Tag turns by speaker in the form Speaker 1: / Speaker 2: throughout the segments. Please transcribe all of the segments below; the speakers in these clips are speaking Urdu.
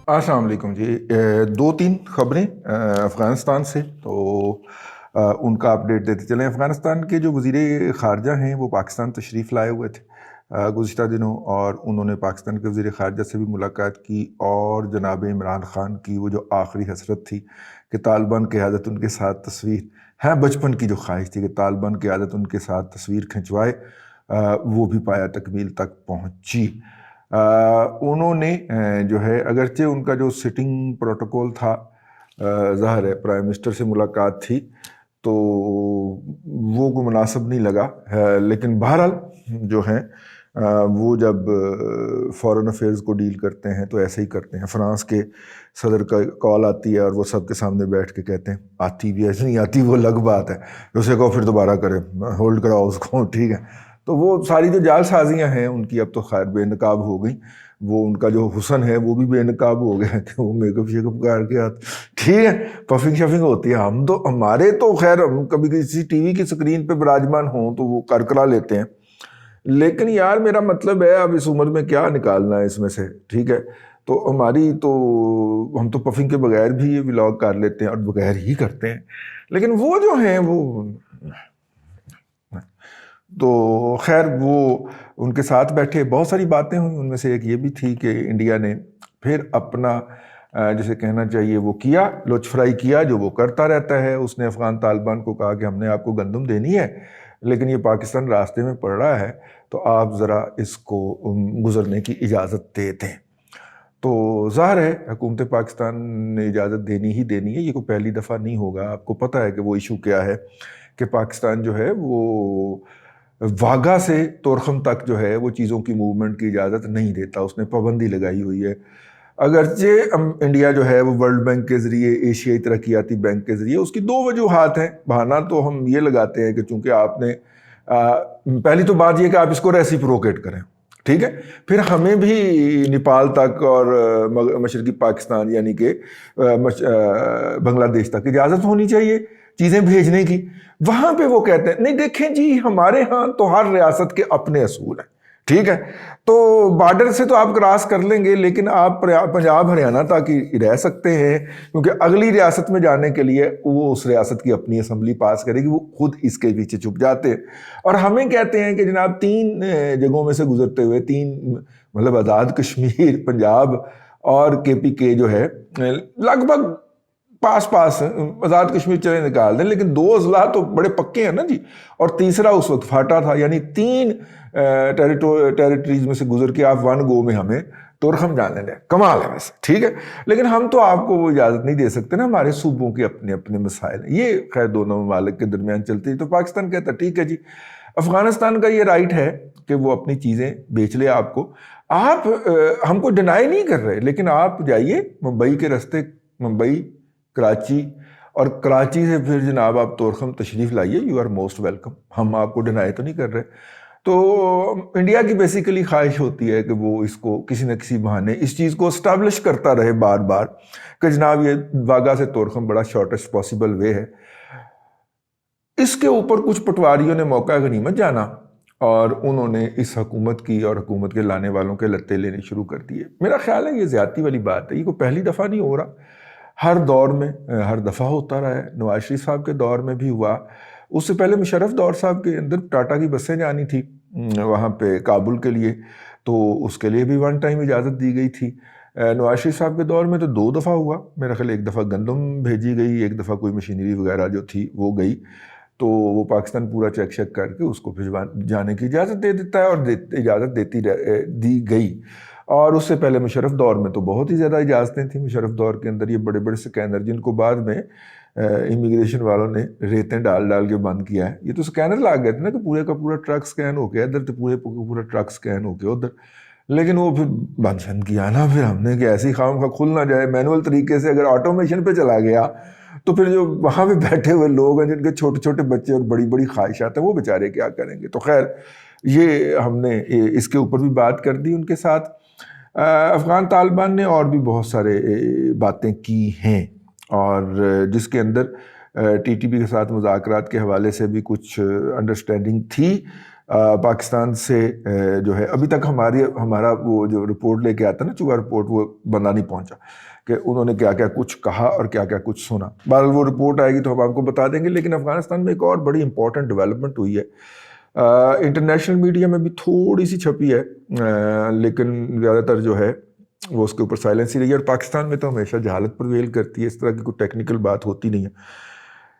Speaker 1: السلام علیکم جی. دو تین خبریں افغانستان سے تو ان کا اپڈیٹ دیتے چلیں. افغانستان کے جو وزیر خارجہ ہیں وہ پاکستان تشریف لائے ہوئے تھے گزشتہ دنوں، اور انہوں نے پاکستان کے وزیر خارجہ سے بھی ملاقات کی، اور جناب عمران خان کی وہ جو آخری حسرت تھی کہ طالبان قیادت ان کے ساتھ تصویر ہے، بچپن کی جو خواہش تھی کہ طالبان قیادت ان کے ساتھ تصویر کھنچوائے، وہ بھی پایا تکمیل تک پہنچی. انہوں نے جو ہے، اگرچہ ان کا جو سٹنگ پروٹوکول تھا، ظاہر ہے پرائم منسٹر سے ملاقات تھی تو وہ کو مناسب نہیں لگا، لیکن بہرحال جو ہیں وہ جب فارن افیئرز کو ڈیل کرتے ہیں تو ایسے ہی کرتے ہیں. فرانس کے صدر کا کال آتی ہے اور وہ سب کے سامنے بیٹھ کے کہتے ہیں آتی بھی ایسے نہیں آتی، وہ الگ بات ہے، اسے کہو پھر دوبارہ کرے، ہولڈ کراؤ اس کو، ٹھیک ہے. تو وہ ساری جو جال سازیاں ہیں ان کی اب تو خیر بے نقاب ہو گئیں. وہ ان کا جو حسن ہے وہ بھی بے نقاب ہو گیا کہ وہ میک اپ شیک اپ کر کے آتے، ٹھیک ہے، پفنگ شفنگ ہوتی ہے. ہم تو ہمارے تو خیر ہم کبھی کسی ٹی وی کی سکرین پہ براجمان ہوں تو وہ کرا لیتے ہیں، لیکن یار میرا مطلب ہے اب اس عمر میں کیا نکالنا ہے اس میں سے، ٹھیک ہے. تو ہماری تو ہم تو پفنگ کے بغیر بھی یہ ولاگ کر لیتے ہیں اور بغیر ہی کرتے ہیں، لیکن وہ جو ہیں وہ تو خیر وہ ان کے ساتھ بیٹھے، بہت ساری باتیں ہوئیں. ان میں سے ایک یہ بھی تھی کہ انڈیا نے پھر اپنا جسے کہنا چاہیے وہ کیا، لوچ فرائی کیا جو وہ کرتا رہتا ہے. اس نے افغان طالبان کو کہا کہ ہم نے آپ کو گندم دینی ہے لیکن یہ پاکستان راستے میں پڑ رہا ہے تو آپ ذرا اس کو گزرنے کی اجازت دے دیں. تو ظاہر ہے حکومت پاکستان نے اجازت دینی ہی دینی ہے، یہ کوئی پہلی دفعہ نہیں ہوگا. آپ کو پتہ ہے کہ وہ ایشو کیا ہے کہ پاکستان جو ہے وہ واگا سے تورخم تک جو ہے وہ چیزوں کی موومنٹ کی اجازت نہیں دیتا، اس نے پابندی لگائی ہوئی ہے. اگرچہ انڈیا جو ہے وہ ورلڈ بینک کے ذریعے، ایشیائی ترقیاتی بینک کے ذریعے، اس کی دو وجوہات ہیں. بہانہ تو ہم یہ لگاتے ہیں کہ چونکہ آپ نے پہلی تو بات یہ کہ آپ اس کو ریسیپروکیٹ کریں، ٹھیک ہے، پھر ہمیں بھی نیپال تک اور مشرقی پاکستان یعنی کہ بنگلہ دیش تک اجازت ہونی چاہیے چیزیں بھیجنے کی. وہاں پہ وہ کہتے ہیں نہیں دیکھیں جی ہمارے ہاں تو ہر ریاست کے اپنے اصول ہیں، ٹھیک ہے، تو بارڈر سے تو آپ کراس کر لیں گے لیکن آپ پنجاب ہریانہ تک ہی رہ سکتے ہیں، کیونکہ اگلی ریاست میں جانے کے لیے وہ اس ریاست کی اپنی اسمبلی پاس کرے گی، وہ خود اس کے پیچھے چھپ جاتے ہیں. اور ہمیں کہتے ہیں کہ جناب تین جگہوں میں سے گزرتے ہوئے، تین مطلب آزاد کشمیر، پنجاب اور کے پی کے جو ہے لگ بھگ پاس آزاد کشمیر چلے نکال دیں، لیکن دو اضلاع تو بڑے پکے ہیں نا جی، اور تیسرا اس وقت پھاٹا تھا. یعنی تین ٹیریٹریز میں سے گزر کے آپ ون گو میں ہمیں تورخم جانے دیں، کمال ہے ویسے، ٹھیک ہے، لیکن ہم تو آپ کو وہ اجازت نہیں دے سکتے نا، ہمارے صوبوں کے اپنے اپنے مسائل ہیں. یہ خیر دونوں ممالک کے درمیان چلتی ہے. تو پاکستان کہتا ہے ٹھیک ہے جی، افغانستان کا یہ رائٹ ہے کہ وہ اپنی چیزیں بیچ لے آپ کو، آپ ہم کو ڈینائی نہیں کر رہے، لیکن آپ جائیے ممبئی کے رستے، ممبئی، کراچی، اور کراچی سے پھر جناب آپ تورخم تشریف لائیے، یو آر موسٹ ویلکم، ہم آپ کو ڈینائی تو نہیں کر رہے. تو انڈیا کی بیسیکلی خواہش ہوتی ہے کہ وہ اس کو کسی نہ کسی بہانے اس چیز کو اسٹیبلش کرتا رہے بار بار کہ جناب یہ واگا سے تورخم بڑا شارٹیسٹ پاسبل وے ہے. اس کے اوپر کچھ پٹواریوں نے موقع غنیمت جانا اور انہوں نے اس حکومت کی اور حکومت کے لانے والوں کے لتے لینے شروع کر دیے. میرا خیال ہے یہ زیادتی والی بات ہے، یہ کوئی پہلی دفعہ نہیں ہو رہا، ہر دور میں ہر دفعہ ہوتا رہا ہے. نواز شریف صاحب کے دور میں بھی ہوا، اس سے پہلے مشرف دور صاحب کے اندر ٹاٹا کی بسیں جانی تھی وہاں پہ کابل کے لیے، تو اس کے لیے بھی ون ٹائم اجازت دی گئی تھی. نواز شریف صاحب کے دور میں تو دو دفعہ ہوا، میرا خیال ایک دفعہ گندم بھیجی گئی، ایک دفعہ کوئی مشینری وغیرہ جو تھی وہ گئی، تو وہ پاکستان پورا چیک شیک کر کے اس کو جانے کی اجازت دے دیتا ہے، اور اجازت دی گئی. اور اس سے پہلے مشرف دور میں تو بہت ہی زیادہ اجازتیں تھیں. مشرف دور کے اندر یہ بڑے بڑے سکینر جن کو بعد میں امیگریشن والوں نے ریتیں ڈال کے بند کیا ہے، یہ تو سکینر لا گئے تھے نا کہ پورے کا پورا ٹرک سکین ہو گیا ادھر، تو پورا ٹرک سکین ہو گیا ادھر، لیکن وہ پھر بند کیا نا. پھر ہم نے کہ ایسی خام کا کھل نہ جائے مینول طریقے سے، اگر آٹومیشن پہ چلا گیا تو پھر جو وہاں پہ بیٹھے ہوئے لوگ ہیں جن کے چھوٹے چھوٹے بچے اور بڑی بڑی خواہشات ہیں، وہ بیچارے کیا کریں گے. تو خیر یہ ہم نے اس کے اوپر بھی بات کر دی ان کے ساتھ. افغان طالبان نے اور بھی بہت سارے باتیں کی ہیں، اور جس کے اندر ٹی ٹی پی کے ساتھ مذاکرات کے حوالے سے بھی کچھ انڈرسٹینڈنگ تھی. پاکستان سے جو ہے ابھی تک ہمارا وہ جو رپورٹ لے کے آتا نا چوہا رپورٹ، وہ بندہ نہیں پہنچا کہ انہوں نے کیا کیا کچھ کہا اور کیا کیا کچھ سنا. بہرحال وہ رپورٹ آئے گی تو ہم آپ کو بتا دیں گے. لیکن افغانستان میں ایک اور بڑی امپورٹنٹ ڈیولپمنٹ ہوئی ہے، انٹرنیشنل میڈیا میں بھی تھوڑی سی چھپی ہے، لیکن زیادہ تر جو ہے وہ اس کے اوپر سائلنس ہی رہی ہے. اور پاکستان میں تو ہمیشہ جہالت پرویل کرتی ہے، اس طرح کی کوئی ٹیکنیکل بات ہوتی نہیں ہے.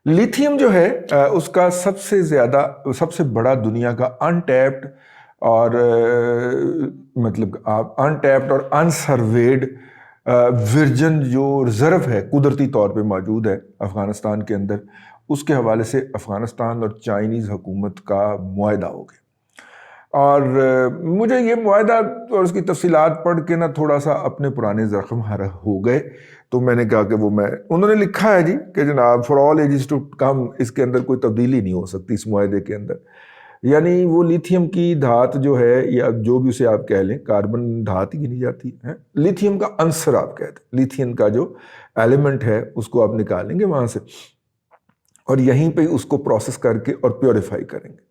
Speaker 1: لیتھیم جو ہے اس کا سب سے بڑا دنیا کا انٹیپڈ اور مطلب انٹیپڈ اور انسرویڈ ورجن جو ریزرو ہے قدرتی طور پہ موجود ہے افغانستان کے اندر، اس کے حوالے سے افغانستان اور چائنیز حکومت کا معاہدہ ہو گیا. اور مجھے یہ معاہدہ اور اس کی تفصیلات پڑھ کے نا تھوڑا سا اپنے پرانے زخم ہو گئے. تو میں نے کہا کہ انہوں نے لکھا ہے جی کہ جناب for all ages to come, اس کے اندر کوئی تبدیلی نہیں ہو سکتی اس معاہدے کے اندر. یعنی وہ لیتھیم کی دھات جو ہے یا جو بھی اسے آپ کہہ لیں، کاربن دھات ہی نہیں جاتی ہے، لیتھیم کا عنصر آپ کہتے ہیں، لیتھیم کا جو ایلیمنٹ ہے اس کو آپ نکالیں گے وہاں سے اور یہیں پہ اس کو پروسیس کر کے اور پیوریفائی کریں گے.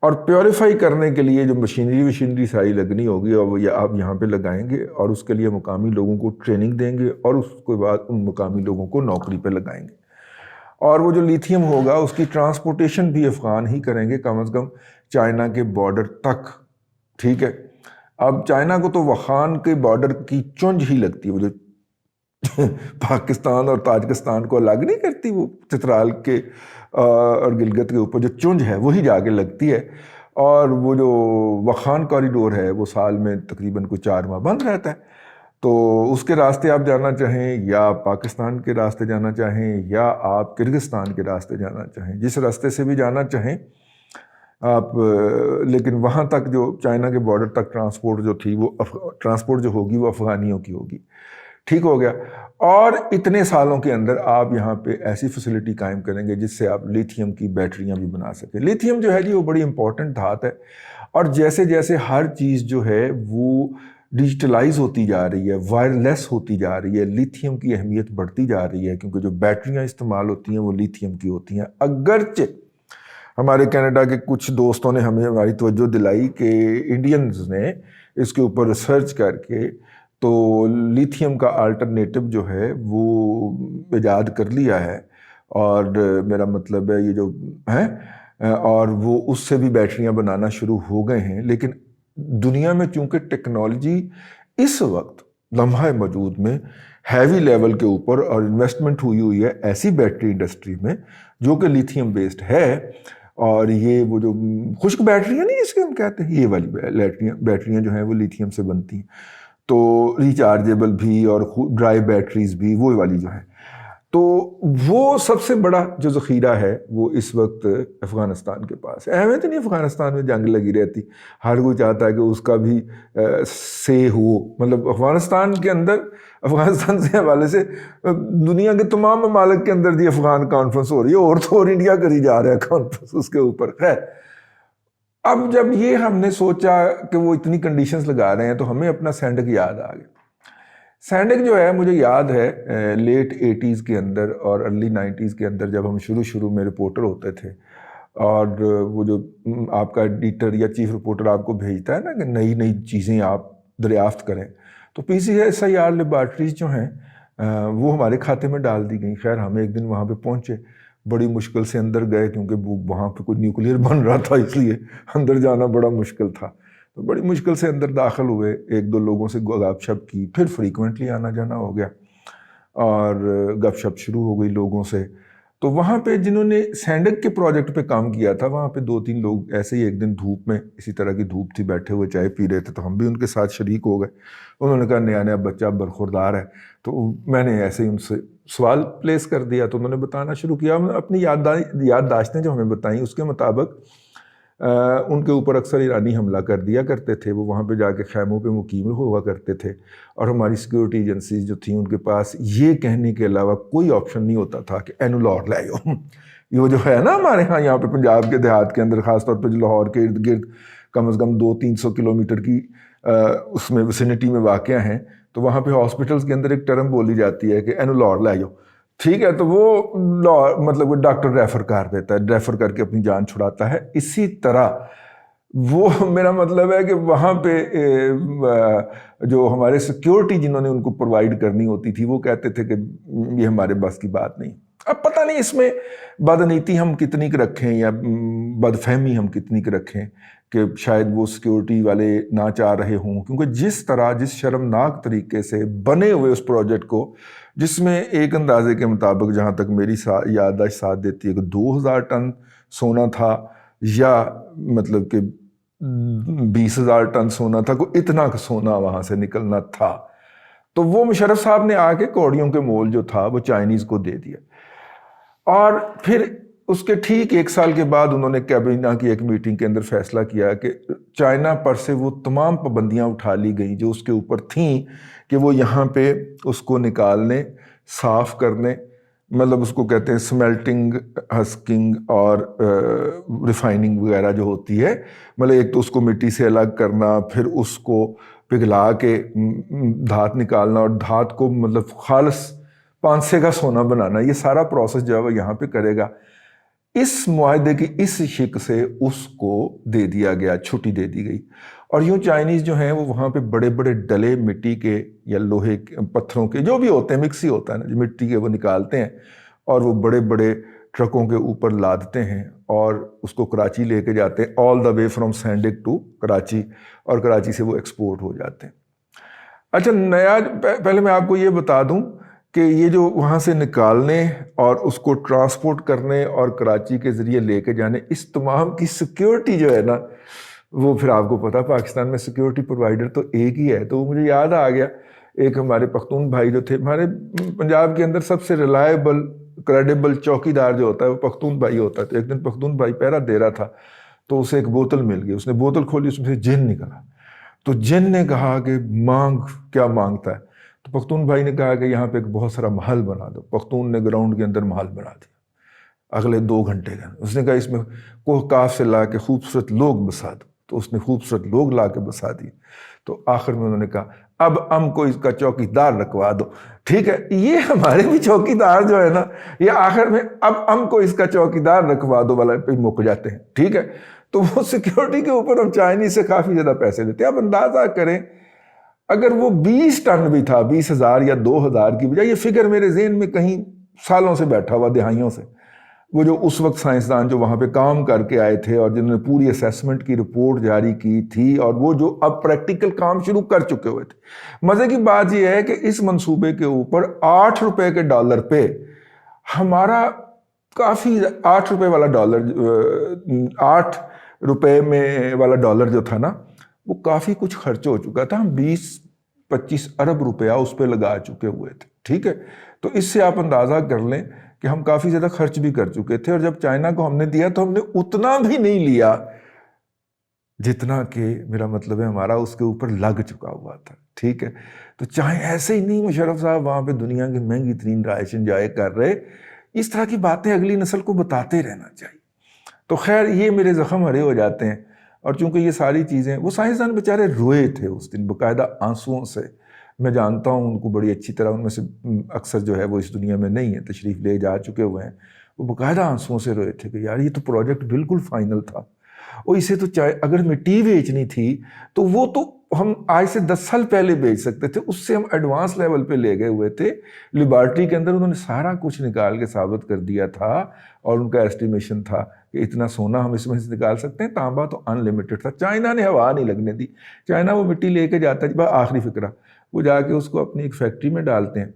Speaker 1: اور پیوریفائی کرنے کے لیے جو مشینری ساری لگنی ہوگی اور وہ آپ یہاں پہ لگائیں گے اور اس کے لیے مقامی لوگوں کو ٹریننگ دیں گے اور اس کے بعد ان مقامی لوگوں کو نوکری پہ لگائیں گے. اور وہ جو لیتھیم ہوگا اس کی ٹرانسپورٹیشن بھی افغان ہی کریں گے، کم از کم چائنا کے بارڈر تک. ٹھیک ہے، اب چائنا کو تو وخان کے بارڈر کی چونج ہی لگتی ہے، وہ جو پاکستان اور تاجکستان کو الگ نہیں کرتی، وہ چترال کے اور گلگت کے اوپر جو چونج ہے وہی جا کے لگتی ہے. اور وہ جو وخان کوریڈور ہے وہ سال میں تقریباً کوئی 4 ماہ بند رہتا ہے. تو اس کے راستے آپ جانا چاہیں یا پاکستان کے راستے جانا چاہیں یا آپ کرغزستان کے راستے جانا چاہیں، جس راستے سے بھی جانا چاہیں آپ، لیکن وہاں تک جو چائنا کے بارڈر تک ٹرانسپورٹ جو تھی، وہ ٹرانسپورٹ جو ہوگی وہ افغانیوں کی ہوگی. ٹھیک ہو گیا. اور اتنے سالوں کے اندر آپ یہاں پہ ایسی فیسلٹی قائم کریں گے جس سے آپ لیتھیم کی بیٹریاں بھی بنا سکیں. لیتھیم جو ہے جی وہ بڑی امپورٹنٹ دھات ہے، اور جیسے جیسے ہر چیز جو ہے وہ ڈیجیٹلائز ہوتی جا رہی ہے، وائرلیس ہوتی جا رہی ہے، لیتھیم کی اہمیت بڑھتی جا رہی ہے، کیونکہ جو بیٹریاں استعمال ہوتی ہیں وہ لیتھیم کی ہوتی ہیں. اگرچہ ہمارے کینیڈا کے کچھ دوستوں نے ہماری توجہ دلائی کہ انڈینز نے اس کے اوپر ریسرچ کر کے تو لیتھیم کا آلٹرنیٹو جو ہے وہ ایجاد کر لیا ہے، اور میرا مطلب ہے یہ جو ہے، اور وہ اس سے بھی بیٹریاں بنانا شروع ہو گئے ہیں. لیکن دنیا میں چونکہ ٹیکنالوجی اس وقت لمحہ موجود میں ہیوی لیول کے اوپر اور انویسٹمنٹ ہوئی ہے ایسی بیٹری انڈسٹری میں جو کہ لیتھیم بیسڈ ہے. اور یہ وہ جو خشک بیٹریاں نہیں جس کے ہم کہتے ہیں، یہ والی بیٹریاں جو ہیں وہ لیتھیم سے بنتی ہیں، تو ریچارجیبل بھی اور ڈرائی بیٹریز بھی وہ والی جو ہیں. تو وہ سب سے بڑا جو ذخیرہ ہے وہ اس وقت افغانستان کے پاس ہے. اہمیت نہیں افغانستان میں جنگ لگی رہتی، ہر کوئی چاہتا ہے کہ اس کا بھی سے ہو. مطلب افغانستان کے اندر، افغانستان سے حوالے سے دنیا کے تمام ممالک کے اندر دی افغان کانفرنس ہو رہی ہے، اور تو اور انڈیا کری جا رہا ہے کانفرنس اس کے اوپر. خیر، اب جب یہ ہم نے سوچا کہ وہ اتنی کنڈیشنز لگا رہے ہیں تو ہمیں اپنا سینڈک یاد آ گیا. سینڈک جو ہے مجھے یاد ہے لیٹ 80s کے اندر اور ارلی 90s کے اندر جب ہم شروع میں رپورٹر ہوتے تھے، اور وہ جو آپ کا ایڈیٹر یا چیف رپورٹر آپ کو بھیجتا ہے نا کہ نئی چیزیں آپ دریافت کریں، تو PCSIR لیبارٹریز جو ہیں وہ ہمارے کھاتے میں ڈال دی گئیں. خیر، ہم ایک دن وہاں پہ پہنچے، بڑی مشکل سے اندر گئے کیونکہ وہاں پہ کوئی نیوکلیئر بن رہا تھا، اس لیے اندر جانا بڑا مشکل تھا. تو بڑی مشکل سے اندر داخل ہوئے، 1-2 لوگوں سے گپ شپ کی، پھر فریکوینٹلی آنا جانا ہو گیا اور گپ شپ شروع ہو گئی لوگوں سے. تو وہاں پہ جنہوں نے سینڈک کے پروجیکٹ پہ کام کیا تھا، وہاں پہ 2-3 لوگ ایسے ہی ایک دن دھوپ میں، اسی طرح کی دھوپ تھی، بیٹھے ہوئے چائے پی رہے تھے، تو ہم بھی ان کے ساتھ شریک ہو گئے. انہوں نے کہا نیا بچہ برخوردار ہے، تو میں نے ایسے ہی ان سے سوال پلیس کر دیا. تو انہوں نے بتانا شروع کیا، اپنی یادداشتیں جو ہمیں بتائیں اس کے مطابق ان کے اوپر اکثر ایرانی حملہ کر دیا کرتے تھے. وہ وہاں پہ جا کے خیموں پہ مقیم ہوا کرتے تھے، اور ہماری سیکیورٹی ایجنسیز جو تھیں ان کے پاس یہ کہنے کے علاوہ کوئی آپشن نہیں ہوتا تھا کہ اینو لاہور لے آؤ. یہ جو ہے نا ہمارے ہاں یہاں پہ پنجاب کے دیہات کے اندر، خاص طور پہ جو لاہور کے ارد گرد کم از کم 200-300 کلومیٹر کی اس میں وسینٹی میں واقع ہیں، تو وہاں پہ ہاسپٹلس کے اندر ایک ٹرم بولی جاتی ہے کہ اینو لاہور لے جاؤ. ٹھیک ہے، تو وہ مطلب وہ ڈاکٹر ریفر کر دیتا ہے، ریفر کر کے اپنی جان چھڑاتا ہے. اسی طرح وہ میرا مطلب ہے کہ وہاں پہ جو ہمارے سیکیورٹی جنہوں نے ان کو پرووائڈ کرنی ہوتی تھی وہ کہتے تھے کہ یہ ہمارے بس کی بات نہیں. اب پتہ نہیں اس میں بدنیتی ہم کتنی کی رکھیں یا بد فہمی ہم کتنی کی رکھیں کہ شاید وہ سیکیورٹی والے نہ چاہ رہے ہوں، کیونکہ جس شرمناک طریقے سے بنے ہوئے اس پروجیکٹ کو، جس میں ایک اندازے کے مطابق جہاں تک میری یادداشت ساتھ دیتی ہے کہ 2000 ٹن سونا تھا، یا مطلب کہ 20,000 ٹن سونا تھا، کوئی اتنا سونا وہاں سے نکلنا تھا. تو وہ مشرف صاحب نے آ کے کوڑیوں کے مول جو تھا وہ چائنیز کو دے دیا. اور پھر اس کے ٹھیک 1 سال کے بعد انہوں نے کابینہ کی ایک میٹنگ کے اندر فیصلہ کیا کہ چائنا پر سے وہ تمام پابندیاں اٹھا لی گئیں جو اس کے اوپر تھیں کہ وہ یہاں پہ اس کو نکالنے، صاف کرنے، مطلب اس کو کہتے ہیں سمیلٹنگ، ہسکنگ اور ریفائننگ وغیرہ جو ہوتی ہے، مطلب ایک تو اس کو مٹی سے الگ کرنا، پھر اس کو پگھلا کے دھات نکالنا اور دھات کو مطلب خالص پانسے کا سونا بنانا، یہ سارا پروسیس جو ہے وہ یہاں پہ کرے گا. اس معاہدے کی اس شک سے اس کو دے دیا گیا، چھٹی دے دی گئی. اور یوں چائنیز جو ہیں وہ وہاں پہ بڑے بڑے ڈلے مٹی کے یا لوہے کے، پتھروں کے، جو بھی ہوتے ہیں، مکس ہی ہوتا ہے نا، جو مٹی کے وہ نکالتے ہیں اور وہ بڑے بڑے ٹرکوں کے اوپر لادتے ہیں اور اس کو کراچی لے کے جاتے ہیں، آل دا way from Saindak to Karachi, اور کراچی سے وہ ایکسپورٹ ہو جاتے ہیں. اچھا، پہلے میں آپ کو یہ بتا دوں کہ یہ جو وہاں سے نکالنے اور اس کو ٹرانسپورٹ کرنے اور کراچی کے ذریعے لے کے جانے، اس تمام کی سیکیورٹی جو ہے نا، وہ پھر آپ کو پتا پاکستان میں سیکیورٹی پرووائڈر تو ایک ہی ہے. تو مجھے یاد آ گیا، ایک ہمارے پختون بھائی جو تھے، ہمارے پنجاب کے اندر سب سے ریلائبل کریڈیبل چوکیدار جو ہوتا ہے وہ پختون بھائی ہوتا ہے. تو ایک دن پختون بھائی پہرا دے رہا تھا تو اسے ایک بوتل مل گئی، اس نے بوتل کھولی، اس میں سے جن نکلا. تو جن نے کہا کہ مانگ، کیا مانگتا ہے؟ تو پختون بھائی نے کہا کہ یہاں پہ ایک بہت سارا محل بنا دو. پختون نے گراؤنڈ کے اندر محل بنا دیا اگلے 2 گھنٹے کا. اس نے کہا اس میں کوہ کاف سے لا کے خوبصورت لوگ بسا دو. تو اس نے خوبصورت لوگ لا کے بسا دیے. تو آخر میں انہوں نے کہا اب ہم کو اس کا چوکیدار رکھوا دو. ٹھیک ہے، یہ ہمارے بھی چوکیدار جو ہے نا، یہ آخر میں اب ہم کو اس کا چوکیدار رکھوا دو والا پہ مک جاتے ہیں. ٹھیک ہے، تو وہ سیکیورٹی کے اوپر ہم چائنیز سے کافی زیادہ پیسے دیتے ہیں. اب اندازہ کریں اگر وہ 20 ٹن بھی تھا، 20,000 یا 2,000 کی بجائے، یہ فگر میرے ذہن میں کہیں سالوں سے بیٹھا ہوا، دہائیوں سے، وہ جو اس وقت سائنسدان جو وہاں پہ کام کر کے آئے تھے اور جنہوں نے پوری اسیسمنٹ کی رپورٹ جاری کی تھی، اور وہ جو اب پریکٹیکل کام شروع کر چکے ہوئے تھے. مزے کی بات یہ ہے کہ اس منصوبے کے اوپر 8 روپے کے ڈالر پہ ہمارا کافی 8 روپے والا ڈالر، 8 روپے میں والا ڈالر جو تھا نا، وہ کافی کچھ خرچ ہو چکا تھا. ہم 20-25 ارب روپیہ اس پہ لگا چکے ہوئے تھے. ٹھیک ہے، تو اس سے آپ اندازہ کر لیں کہ ہم کافی زیادہ خرچ بھی کر چکے تھے. اور جب چائنا کو ہم نے دیا تو ہم نے اتنا بھی نہیں لیا جتنا کہ میرا مطلب ہے ہمارا اس کے اوپر لگ چکا ہوا تھا. ٹھیک ہے، تو چاہے ایسے ہی نہیں مشرف صاحب وہاں پہ دنیا کی مہنگی ترین رہائش انجوائے کر رہے، اس طرح کی باتیں اگلی نسل کو بتاتے رہنا چاہیے. تو خیر، یہ میرے زخم ہرے ہو جاتے ہیں. اور چونکہ یہ ساری چیزیں، وہ سائنسدان بیچارے روئے تھے اس دن باقاعدہ آنسوؤں سے. میں جانتا ہوں ان کو بڑی اچھی طرح، ان میں سے اکثر جو ہے وہ اس دنیا میں نہیں ہے، تشریف لے جا چکے ہوئے ہیں. وہ باقاعدہ آنسوؤں سے روئے تھے کہ یار یہ تو پروجیکٹ بالکل فائنل تھا، اور اسے تو چاہے اگر مٹی بیچنی تھی تو وہ تو ہم آج سے 10 سال پہلے بیچ سکتے تھے، اس سے ہم ایڈوانس لیول پہ لے گئے ہوئے تھے. لیبارٹری کے اندر انہوں نے سارا کچھ نکال کے ثابت کر دیا تھا، اور ان کا ایسٹیمیشن تھا کہ اتنا سونا ہم اس میں سے نکال سکتے ہیں. تانبا تو ان لمیٹڈ تھا. چائنا نے ہوا نہیں لگنے دی. چائنا وہ مٹی لے کے جاتا ہے، آخری فکرہ وہ جا کے اس کو اپنی ایک فیکٹری میں ڈالتے ہیں،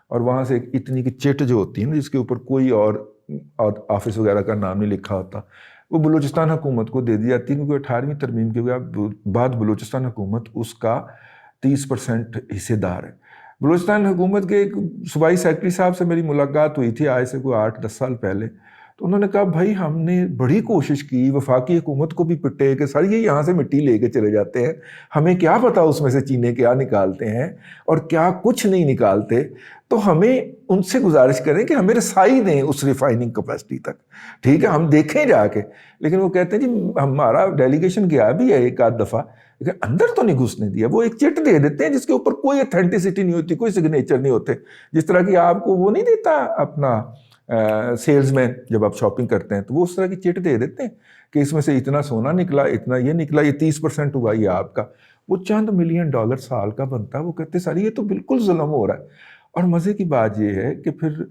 Speaker 1: اور وہاں سے ایک اتنی کی چٹ جو ہوتی ہے نا، جس کے اوپر کوئی اور آفس وغیرہ کا نام نہیں لکھا ہوتا، وہ بلوچستان حکومت کو دے دی جاتی ہے، کیونکہ 18ویں ترمیم کے بعد بلوچستان حکومت اس کا 30% حصے دار ہے. بلوچستان حکومت کے ایک صوبائی سیکرٹری صاحب سے میری ملاقات ہوئی تھی آج سے کوئی 8-10 سال پہلے. تو انہوں نے کہا بھائی ہم نے بڑی کوشش کی، وفاقی حکومت کو بھی پٹے کہ سر یہ یہاں سے مٹی لے کے چلے جاتے ہیں، ہمیں کیا پتا اس میں سے چینے کیا نکالتے ہیں اور کیا کچھ نہیں نکالتے، تو ہمیں ان سے گزارش کریں کہ ہمیں رسائی دیں اس ریفائننگ کیپیسٹی تک. ٹھیک ہے، ہم دیکھیں جا کے. لیکن وہ کہتے ہیں جی ہمارا ڈیلیگیشن گیا بھی ہے 1-8 دفعہ، لیکن اندر تو نہیں گھسنے دیا. وہ ایک چٹ دے دیتے ہیں جس کے اوپر کوئی اتھینٹسٹی نہیں ہوتی، کوئی سگنیچر نہیں ہوتے. جس طرح کی آپ کو وہ نہیں دیتا اپنا سیلز مین جب آپ شاپنگ کرتے ہیں تو وہ اس طرح کی چٹ دے دیتے ہیں کہ اس میں سے اتنا سونا نکلا، اتنا یہ نکلا، یہ 30% ہوا یہ آپ کا، وہ چند ملین ڈالر سال کا بنتا ہے، وہ کہتے ہیں سر یہ تو بالکل ظلم ہو رہا ہے۔ اور مزے کی بات یہ ہے کہ پھر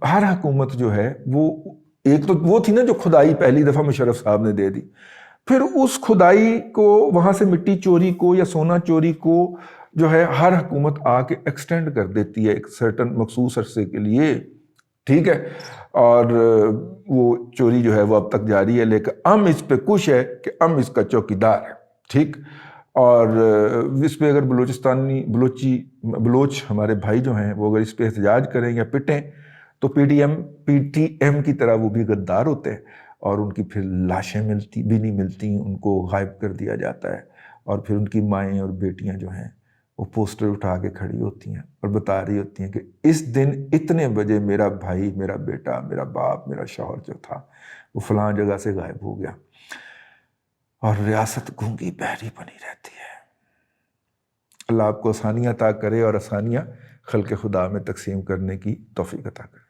Speaker 1: ہر حکومت جو ہے وہ ایک تو وہ تھی نا جو کھدائی پہلی دفعہ مشرف صاحب نے دے دی، پھر اس کھدائی کو وہاں سے مٹی چوری کو یا سونا چوری کو جو ہے ہر حکومت آ کے ایکسٹینڈ کر دیتی ہے ایک سرٹن مخصوص عرصے کے لیے، ٹھیک ہے، اور وہ چوری جو ہے وہ اب تک جاری ہے، لیکن ہم اس پہ خوش ہے کہ ہم اس کا چوکیدار ہے، ٹھیک۔ اور اس پہ اگر بلوچ ہمارے بھائی جو ہیں وہ اگر اس پہ احتجاج کریں یا پٹیں تو پی ٹی ایم کی طرح وہ بھی غدار ہوتے ہیں، اور ان کی پھر لاشیں بھی نہیں ملتی، ان کو غائب کر دیا جاتا ہے، اور پھر ان کی مائیں اور بیٹیاں جو ہیں وہ پوسٹر اٹھا کے کھڑی ہوتی ہیں اور بتا رہی ہوتی ہیں کہ اس دن اتنے بجے میرا بھائی، میرا بیٹا، میرا باپ، میرا شوہر جو تھا وہ فلاں جگہ سے غائب ہو گیا، اور ریاست گونگی بہری بنی رہتی ہے۔ اللہ آپ کو آسانیاں عطا کرے اور آسانیاں خلق خدا میں تقسیم کرنے کی توفیق عطا کرے۔